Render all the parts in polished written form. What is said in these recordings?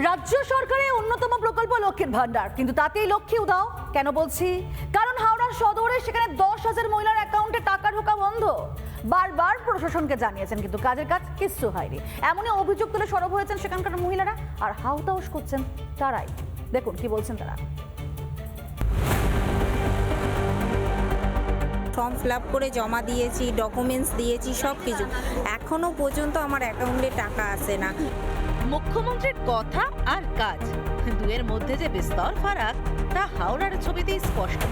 রাজ্য সরকারের অন্যতম প্রকল্প লক্ষ্মীর ভান্ডার, কিন্তু তাতেই লক্ষ্মী উধাও। কেন বলছি? কারণ হাওড়ার সদরে সেখানে 10,000 মহিলার অ্যাকাউন্টে টাকা ঢোকা বন্ধ। বারবার প্রশাসনকে জানিয়েছেন, কিন্তু কাজের কাজ কিচ্ছু হয়নি। এমনই অভিযোগ তুলে সরব হয়েছেন সেখানকার মহিলারা, আর হাউতাউস করছেন তারাই। দেখুন কি বলছেন তারা। ফর্ম ফিল আপ করে জমা দিয়েছি, ডকুমেন্টস দিয়েছি, সব কিছু। এখনো পর্যন্ত আমার অ্যাকাউন্টে টাকা আসে না। মুখ্যমন্ত্রীর কথা আর কাজ দুয়ের মধ্যে যে বিস্তর ফারাক তা হাওড়ার ছবিতেই স্পষ্ট।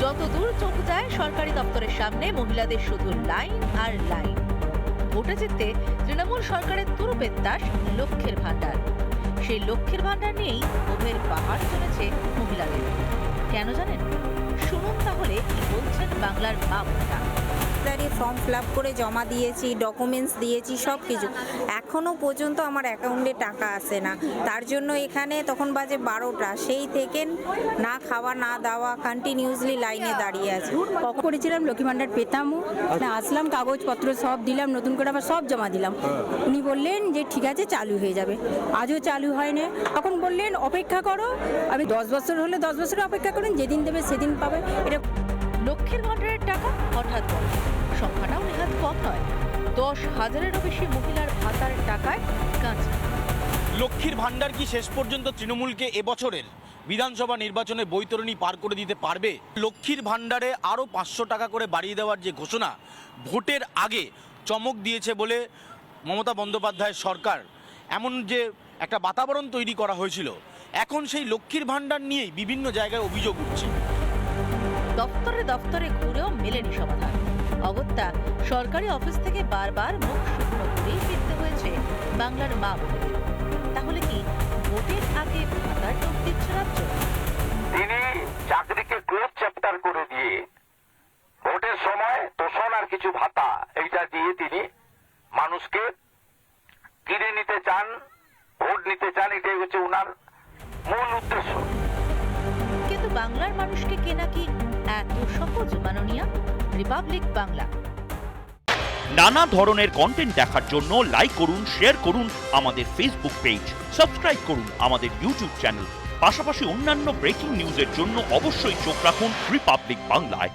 যতদূর চোখ যায় সরকারি দপ্তরের সামনে মহিলাদের শুধু লাইন আর লাইন। ভোটে জিততে তৃণমূল সরকারের তুরুপেত্তাস লক্ষ্মীর ভান্ডার। সেই লক্ষ্মীর ভান্ডার নিয়েই ক্ষোভের পাহাড় চলেছে মহিলাদের। কেন জানেন? শুনুন তাহলে কি বলছেন বাংলার মা বোনেরা। দাঁড়িয়ে ফর্ম ফিল আপ করে জমা দিয়েছি, ডকুমেন্টস দিয়েছি, সব কিছু। এখনো পর্যন্ত আমার অ্যাকাউন্টে টাকা আসে না। তার জন্য এখানে তখন বাজে 12টা, সেই থেকে না খাওয়া না দাওয়া, কন্টিনিউসলি লাইনে দাঁড়িয়ে আছি। করেছিলাম লক্ষ্মী ভান্ডার পেতামও না, আসলাম কাগজপত্র সব দিলাম, নতুন করে আবার সব জমা দিলাম। উনি বললেন যে ঠিক আছে চালু হয়ে যাবে, আজও চালু হয়নি। তখন বললেন অপেক্ষা করো, আমি 10 বছর হলে 10 বছর অপেক্ষা করুন, যেদিন দেবে সেদিন পাবে। এটা লক্ষ্মীর ভান্ডারের টাকা হঠাৎ বন্ধ। সংখ্যাটাও নেহাত কম নয়। 10,000-এরও বেশি মহিলার ভাতার টাকায় কাজ। লক্ষ্মীর ভান্ডার কি শেষ পর্যন্ত তৃণমূলকে এবছরের বিধানসভা নির্বাচনে বৈতরণী পার করে দিতে পারবে? লক্ষ্মীর ভান্ডারে আরও 500 টাকা করে বাড়িয়ে দেওয়ার যে ঘোষণা ভোটের আগে চমক দিয়েছে বলে মমতা বন্দ্যোপাধ্যায়ের সরকার, এমন যে একটা বাতাবরণ তৈরি করা হয়েছিল, এখন সেই লক্ষ্মীর ভান্ডার নিয়েই বিভিন্ন জায়গায় অভিযোগ উঠছে। দপ্তরে দপ্তরে ঘুরেও মেলেনি সমাধান। অগত্যা সরকারি অফিস থেকে বারবার মুখ শুকনো করেই ফিরতে হয়েছে বাংলার মা বোনেদের। তাহলে কি ভোটের আগে ভাতার টোপ দিচ্ছে রাজ্য? তিনি চাকরিকে ক্লোজ চ্যাপ্টার করে দিয়ে ভোটের সময় তোষণ আর কিছু ভাতা এইটা দিয়ে তিনি মানুষকে কিনে নিতে চান, ভোট নিতে চান। এটাই হচ্ছে উনার মূল উদ্দেশ্য। কিন্তু বাংলার মানুষকে কেনা কি এত সহজ মাননীয়া? রিপাবলিক বাংলা। নানা ধরনের কন্টেন্ট দেখার জন্য লাইক করুন, শেয়ার করুন আমাদের ফেসবুক পেজ, সাবস্ক্রাইব করুন আমাদের ইউটিউব চ্যানেল। পাশাপাশি অন্যান্য ব্রেকিং নিউজের জন্য অবশ্যই চোখ রাখুন রিপাবলিক বাংলায়।